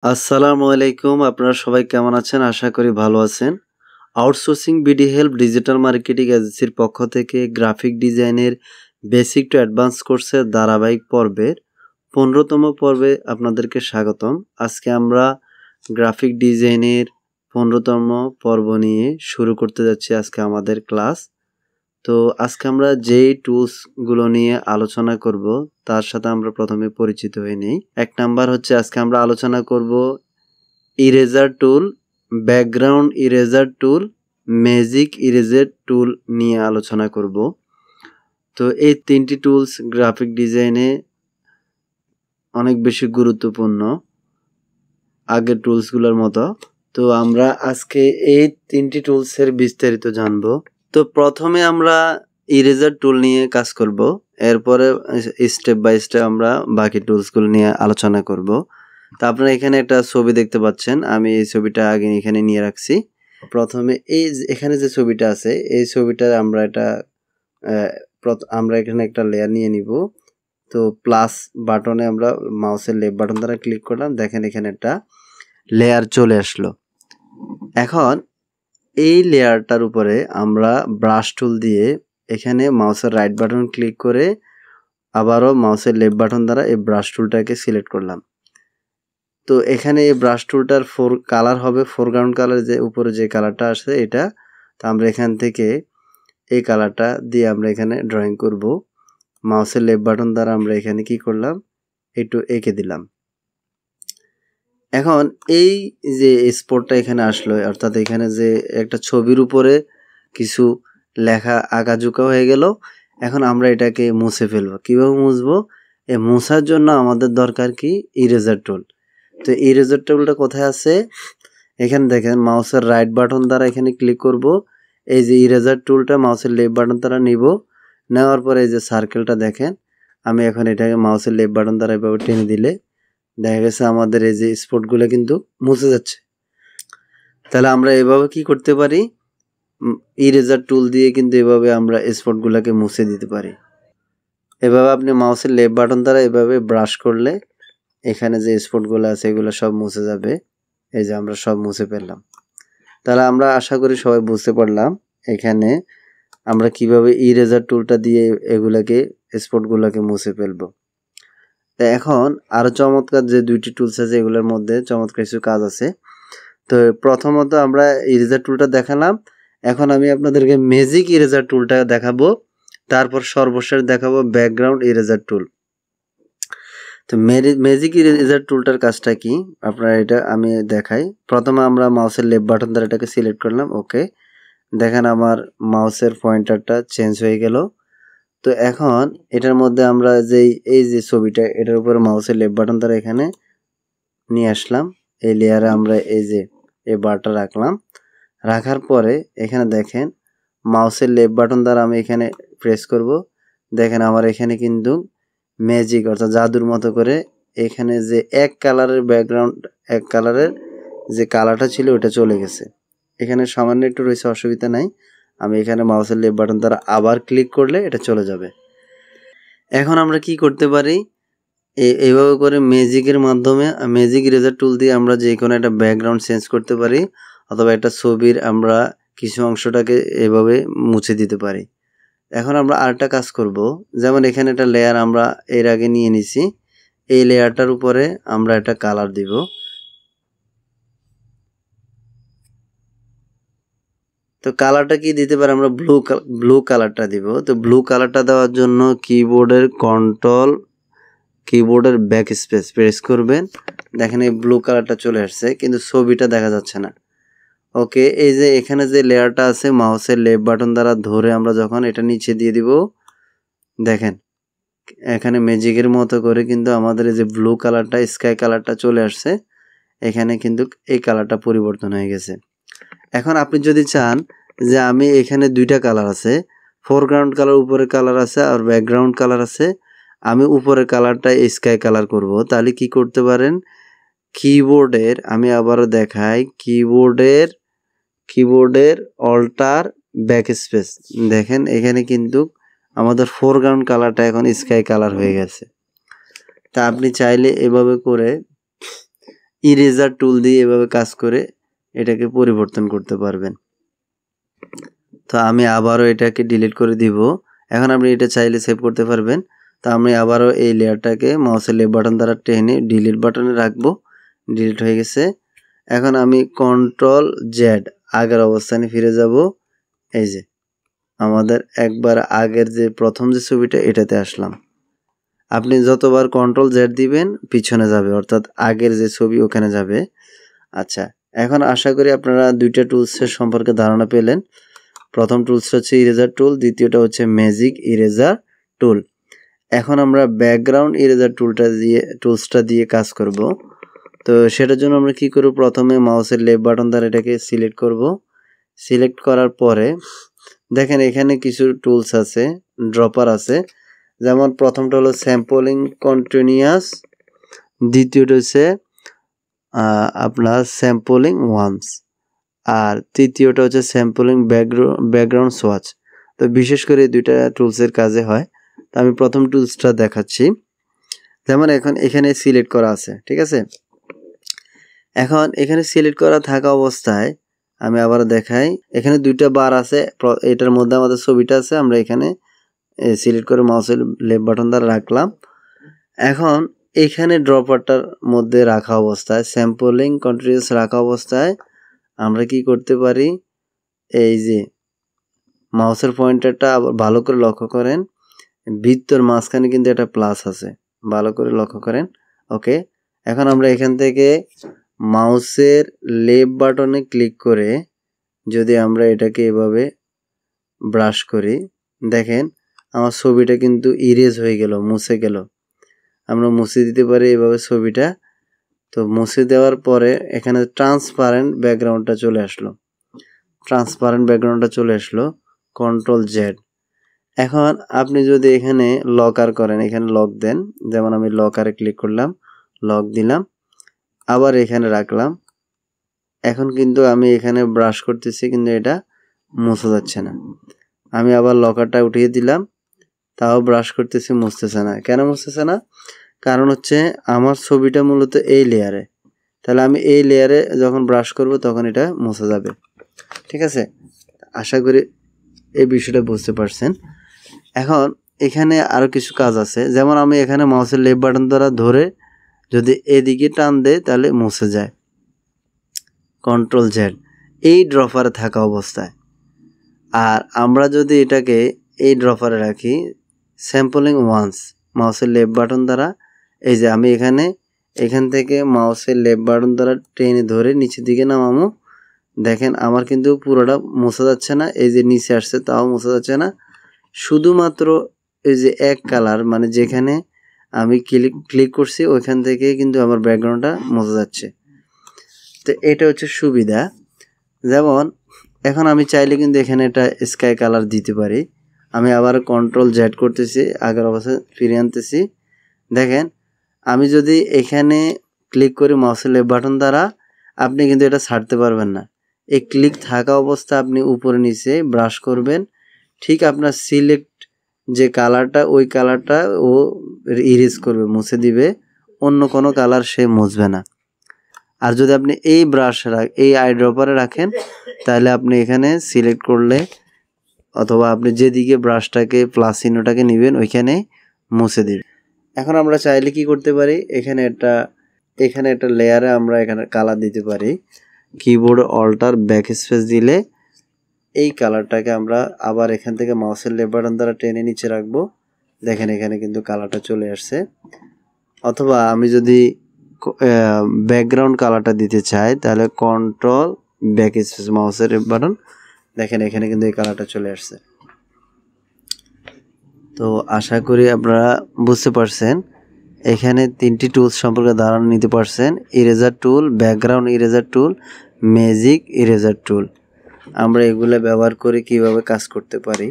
আসসালামু আলাইকুম। আপনারা সবাই কেমন আছেন? আশা করি ভালো আছেন। Outsourcing BD help digital marketing এজেন্সির পক্ষ থেকে গ্রাফিক ডিজাইনের বেসিক টু অ্যাডভান্স কোর্সের ধারাবাহিক পর্বের 15তম পর্বে আপনাদেরকে স্বাগতম। আজকে আমরা গ্রাফিক ডিজাইনের 15তম পর্ব নিয়ে শুরু করতে যাচ্ছি আজকে আমাদের ক্লাস। তো আজকে আমরা যেই টুলসগুলো নিয়ে আলোচনা করব তার সাথে আমরা প্রথমে পরিচিত হয়ে নিই। 1 নাম্বার হচ্ছে আজকে আমরা আলোচনা করব ইরেজার টুল, ব্যাকগ্রাউন্ড ইরেজার টুল, ম্যাজিক ইরেজার টুল নিয়ে আলোচনা করব। তো এই 3টি টুলস গ্রাফিক ডিজাইনে অনেক বেশি গুরুত্বপূর্ণ আগের টুলসগুলোর মতো। তো আমরা আজকে এই 3টি টুলসের বিস্তারিত জানব। তো প্রথমে আমরা ইরেজার টুল নিয়ে কাজ করব, এরপরে স্টেপ বাই স্টেপ আমরা বাকি টুলসগুলো নিয়ে আলোচনা করব। তো আপনারা এখানে একটা ছবি দেখতে পাচ্ছেন, আমি এই ছবিটা আগে এখানে নিয়ে রাখছি। প্রথমে এখানে যে ছবিটা আছে এই ছবিটা আমরা এখানে একটা লেয়ার নিয়ে নিব। তো প্লাস বাটনে আমরা মাউসের লেফট বাটন দ্বারা ক্লিক করলাম, দেখেন এখানে একটা লেয়ার চলে আসলো। এখন এই লেয়ারটার উপরে আমরা ব্রাশ টুল দিয়ে এখানে মাউসের রাইট বাটন ক্লিক করে আবারও মাউসের লেফট বাটন দ্বারা এই ব্রাশ টুলটাকে সিলেক্ট করলাম। তো এখানে এই ব্রাশ টুলটার কালার হবে ফোরগ্রাউন্ড কালার, যে উপরে যে কালারটা আসে এটা। তো আমরা এখান থেকে এই কালারটা দিয়ে আমরা এখানে ড্রয়িং করব। মাউসের লেফট বাটন দ্বারা আমরা এখানে কি করলাম, একটু এঁকে দিলাম। এখন এই যে স্পটটা এখানে আসলো, অর্থাৎ এখানে যে একটা ছবির উপরে কিছু লেখা আঁকাঝুঁকা হয়ে গেল। এখন আমরা এটাকে মুছে ফেলবো। কিভাবে মুছবো? এই মোছার জন্য আমাদের দরকার কি, ইরেজার টুল। তো ইরেজার টুলটা কোথায় আছে? এখানে দেখেন মাউসের রাইট বাটন দ্বারা এখানে ক্লিক করব। এই যে ইরেজার টুলটা মাউসের লেফট বাটন দ্বারা নিব। নেওয়ার পরে এই যে সার্কেলটা দেখেন, আমি এখন এটাকে মাউসের লেফট বাটন দ্বারা এভাবে টেনে দিলে দেখা গেছে আমাদের এই যে স্পটগুলো কিন্তু মুছে যাচ্ছে। তাহলে আমরা এভাবে কি করতে পারি, ইরেজার টুল দিয়ে কিন্তু এভাবে আমরা স্পটগুলোকে মুছে দিতে পারি। এভাবে আপনি মাউসের লেফট বাটন দ্বারা এভাবে ব্রাশ করলে এখানে যে স্পটগুলো আছে এগুলো সব মুছে যাবে। এই যে আমরা সব মুছে ফেললাম। তাহলে আমরা আশা করি সবাই বুঝতে পারলাম এখানে আমরা কিভাবে ইরেজার টুলটা দিয়ে এগুলাকে স্পটগুলোকে মুছে ফেলবো। তো এখন আরো চমৎকার যে 2টি টুলস আছে এগুলোর মধ্যে চমৎকার কিছু কাজ আছে। তো প্রথমত আমরা ইরেজার টুলটা দেখালাম, এখন আমি আপনাদেরকে ম্যাজিক ইরেজার টুলটা দেখাবো, তারপর সর্বশেষ দেখাবো ব্যাকগ্রাউন্ড ইরেজার টুল। তো ম্যাজিক ইরেজার টুলটার কাজটা কি আপনারা এটা আমি দেখাই। প্রথমে আমরা মাউসের লেফট বাটন দ্বারা এটাকে সিলেক্ট করলাম, ওকে। দেখেন আমার মাউসের পয়েন্টারটা চেঞ্জ হয়ে গেল। তো এখন এটার মধ্যে আমরা এই যে ছবিটা এটার উপরে মাউসের লেফট বাটন দ্বারা এখানে নিয়ে আসলাম। এই লেয়ারে আমরা এই যে এই বারটা রাখলাম। রাখার পরে এখানে দেখেন মাউসের লেফট বাটন দ্বারা আমি এখানে প্রেস করব। দেখেন আমার এখানে কিন্তু ম্যাজিক অর্থাৎ জাদুর মতো করে এখানে যে এক কালারের ব্যাকগ্রাউন্ড, এক কালারের যে কালারটা ছিল ওটা চলে গেছে। এখানে সামান্য একটু রয়েছে, অসুবিধা নাই। আমি এখানে মাউসের লেফট বাটন দ্বারা আবার ক্লিক করলে এটা চলে যাবে। এখন আমরা কি করতে পারি, এইভাবে করে ম্যাজিকের মাধ্যমে ম্যাজিক ইরেজার টুল দিয়ে আমরা যে কোনো একটা ব্যাকগ্রাউন্ড চেঞ্জ করতে পারি, অথবা একটা ছবির আমরা কিছু অংশটাকে এভাবে মুছে দিতে পারি। এখন আমরা আরেকটা কাজ করব, যেমন এখানে একটা লেয়ার আমরা এর আগে নিয়ে নিছি, এই লেয়ারটার উপরে আমরা একটা কালার দিব। তো কালারটা কি দিতে পারি আমরা, ব্লু কালারটা দিব। তো ব্লু কালারটা দেওয়ার জন্য কিবোর্ডের ব্যাক স্পেস প্রেস করবেন। দেখেন এই ব্লু কালারটা চলে আসছে, কিন্তু ছবিটা দেখা যাচ্ছে না। ওকে, এই যে এখানে যে লেয়ারটা আছে মাউসের লেফট বাটন দ্বারা ধরে আমরা যখন এটা নিচে দিয়ে দিব, দেখেন এখানে ম্যাজিকের মতো করে কিন্তু আমাদের এই যে ব্লু কালারটা, স্কাই কালারটা চলে আসছে। এখানে কিন্তু এই কালারটা পরিবর্তন হয়ে গেছে। এখন আপনি যদি চান যে আমি এখানে 2টা কালার আছে, ফোরগ্রাউন্ড কালার উপরে কালার আছে আর ব্যাকগ্রাউন্ড কালার আছে, আমি উপরের কালারটা স্কাই কালার করব, তাহলে কি করতে পারেন, কিবোর্ডের আমি আবারও দেখাই, কিবোর্ডের অল্টার ব্যাক স্পেস, দেখেন এখানে কিন্তু আমাদের ফোরগ্রাউন্ড কালারটা এখন স্কাই কালার হয়ে গেছে। তা আপনি চাইলে এভাবে করে ইরেজার টুল দিয়ে এভাবে কাজ করে এটাকে পরিবর্তন করতে পারবেন। তো আমি আবারও এটাকে ডিলিট করে দিব। এখন আপনি এটা চাইলে সেভ করতে পারবেন। তো আমি আবারও এই লেয়ারটাকে মাউসের লেফট বাটন দ্বারা টেনে ডিলিট বাটনে রাখবো। ডিলিট হয়ে গেছে। এখন আমি কন্ট্রোল জেড আগের অবস্থানে ফিরে যাব। এই যে আমাদের একবার আগের যে প্রথম যে ছবিটা এটাতে আসলাম। আপনি যতবার কন্ট্রোল জেড দিবেন পিছনে যাবে, অর্থাৎ আগের যে ছবি ওখানে যাবে। আচ্ছা, এখন আশা করি আপনারা দুইটা টুলসের সম্পর্কে ধারণা পেলেন। প্রথম টুলসটা হচ্ছে ইরেজার টুল, দ্বিতীয়টা হচ্ছে ম্যাজিক ইরেজার টুল। এখন আমরা ব্যাকগ্রাউন্ড ইরেজার টুলসটা দিয়ে কাজ করব। তো সেটার জন্য আমরা কি করব, প্রথমে মাউসের লেফট বাটন দ্বারা এটাকে সিলেক্ট করব। সিলেক্ট করার পরে দেখেন এখানে কিছু টুলস আছে, ড্রপার আছে। যেমন প্রথমটা হলো স্যাম্পলিং কন্টিনিউয়াস, দ্বিতীয়টা হচ্ছে আপনার স্যাম্পলিং ওয়ান্স, আর তৃতীয়টা হচ্ছে স্যাম্পলিং ব্যাকগ্রাউন্ড সোয়াচ। তো বিশেষ করে এই দুইটা টুলসের কাজে হয়। তো আমি প্রথম টুলসটা দেখাচ্ছি। যেমন এখন এখানে সিলেক্ট করা আছে, ঠিক আছে। এখন এখানে সিলেক্ট করা থাকা অবস্থায় আমি আবার দেখাই, এখানে দুইটা বার আছে, এটার মধ্যে আমাদের ছবিটা আছে। আমরা এখানে সিলেক্ট করে মাউসের লেফট বাটন দ্বারা রাখলাম। এখন এখানে ড্রপারটার মধ্যে রাখা অবস্থায়, স্যাম্পলিং কন্টিনিউয়াস রাখা অবস্থায় আমরা কি করতে পারি, এই যে মাউসের পয়েন্টারটা আবার ভালো করে লক্ষ্য করেন, বৃত্তর মাঝখানে কিন্তু একটা প্লাস আছে, ভালো করে লক্ষ্য করেন। ওকে, এখন আমরা এখান থেকে মাউসের লেফট বাটনে ক্লিক করে যদি আমরা এটাকে এভাবে ব্রাশ করি, দেখেন আমার ছবিটা কিন্তু ইরেজ হয়ে গেল, মুছে গেল। আমরা মুছে দিতে পারি এভাবে ছবিটা। তো মুছে দেওয়ার পরে এখানে ট্রান্সপারেন্ট ব্যাকগ্রাউন্ডটা চলে আসলো, কন্ট্রোল জেড। এখন আপনি যদি এখানে লকার করেন, এখানে লক দেন, যেমন আমি লকারে ক্লিক করলাম, লক দিলাম, আবার এখানে রাখলাম। এখন কিন্তু আমি এখানে ব্রাশ করতেছি কিন্তু এটা মুছে যাচ্ছে না। আমি আবার লকারটা উঠিয়ে দিলাম, তাও ব্রাশ করতেছি, মুছতেছে না। কেন মুছতেছে না? কারণ হচ্ছে আমার ছবিটা মূলত এই লেয়ারে, তাহলে আমি এই লেয়ারে যখন ব্রাশ করব তখন এটা মুছে যাবে। ঠিক আছে, আশা করি এই বিষয়টা বুঝতে পারছেন। এখন এখানে আরো কিছু কাজ আছে, যেমন আমি এখানে মাউসের লেফট বাটন দ্বারা ধরে যদি এদিকে টান দেই তাহলে মুছে যায়, কন্ট্রোল জেড, এই ড্রপারে থাকা অবস্থায়। আর আমরা যদি এটাকে এই ড্রপারে রাখি, স্যাম্পলিং ওয়ান্স, মাউসের লেফট বাটন দ্বারা, এই যে আমি এখান থেকে মাউসের লেফট বাটন দ্বারা টেনে ধরে নিচের দিকে নামাবো, দেখেন আমার কিন্তু পুরোটা মোছা যাচ্ছে না, এই যে নিচে আসছে তাও মোছা যাচ্ছে না, শুধুমাত্র এই যে এক কালার, মানে যেখানে আমি ক্লিক করছি ওইখান থেকে কিন্তু আমার ব্যাকগ্রাউন্ডটা মোছা যাচ্ছে। তো এটা হচ্ছে সুবিধা। যেমন এখন আমি চাইলে কিন্তু এখানে একটা স্কাই কালার দিতে পারি। আমি আবার কন্ট্রোল জেড করতেছি, আগের অবস্থায় ফিরে আনতেছি। দেখেন আমি যদি এখানে ক্লিক করি মাউসের লেফট বাটন দ্বারা, আপনি কিন্তু এটা ছাড়তে পারবেন না। এই ক্লিক থাকা অবস্থা আপনি উপরে নিচে ব্রাশ করবেন, ঠিক আপনার সিলেক্ট যে কালারটা ওই কালারটা ও ইরেজ করবে, মুছে দিবে, অন্য কোনো কালার সে মুছবে না। আর যদি আপনি এই এই আই ড্রপারে রাখেন, তাহলে আপনি এখানে সিলেক্ট করলে অথবা আপনি যেদিকে ব্রাশটাকে প্লাস চিহ্নটাকে নেবেন ওইখানে মুছে দিবেন। এখন আমরা চাইলে কি করতে পারি, এখানে একটা লেয়ারে আমরা এখানে কালার দিতে পারি। কিবোর্ড অল্টার ব্যাক স্পেস দিলে এই কালারটাকে আমরা আবার এখান থেকে মাউসের লেফট বাটন দ্বারা টেনে নিচে রাখবো, দেখেন এখানে কিন্তু কালারটা চলে আসছে। অথবা আমি যদি ব্যাকগ্রাউন্ড কালারটা দিতে চাই, তাহলে কন্ট্রোল ব্যাক স্পেস মাউসের লেফট বাটন, দেখেন এখানে কিন্তু এই কালারটা চলে আসছে। তো আশা করি আপনারা বুঝতে পারছেন, এখানে তিনটি টুলস সম্পর্কে ধারণা নিতে পারছেন, ইরেজার টুল, ব্যাকগ্রাউন্ড ইরেজার টুল, ম্যাজিক ইরেজার টুল। আমরা এগুলো ব্যবহার করে কিভাবে কাজ করতে পারি।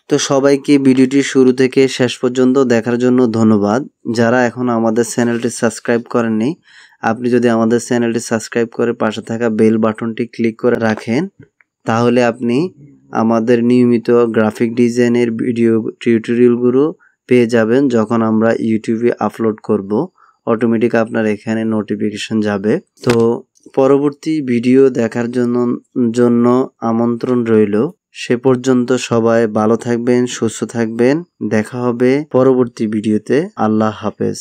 তো সবাইকে ভিডিওটি শুরু থেকে শেষ পর্যন্ত দেখার জন্য ধন্যবাদ। যারা এখন আমাদের চ্যানেলটি সাবস্ক্রাইব করেননি, আপনি যদি আমাদের চ্যানেলটি সাবস্ক্রাইব করে পাশে থাকা বেল বাটনটি ক্লিক করে রাখেন, তাহলে আপনি আমাদের নিয়মিত গ্রাফিক ডিজাইনের ভিডিও টিউটোরিয়ালগুলো পেয়ে যাবেন যখন আমরা ইউটিউবে আপলোড করব, অটোমেটিক আপনার এখানে নোটিফিকেশন যাবে। তো পরবর্তী ভিডিও দেখার জন্য আমন্ত্রণ রইল। সে পর্যন্ত সবাই ভালো থাকবেন, সুস্থ থাকবেন। দেখা হবে পরবর্তী ভিডিওতে। আল্লাহ হাফেজ।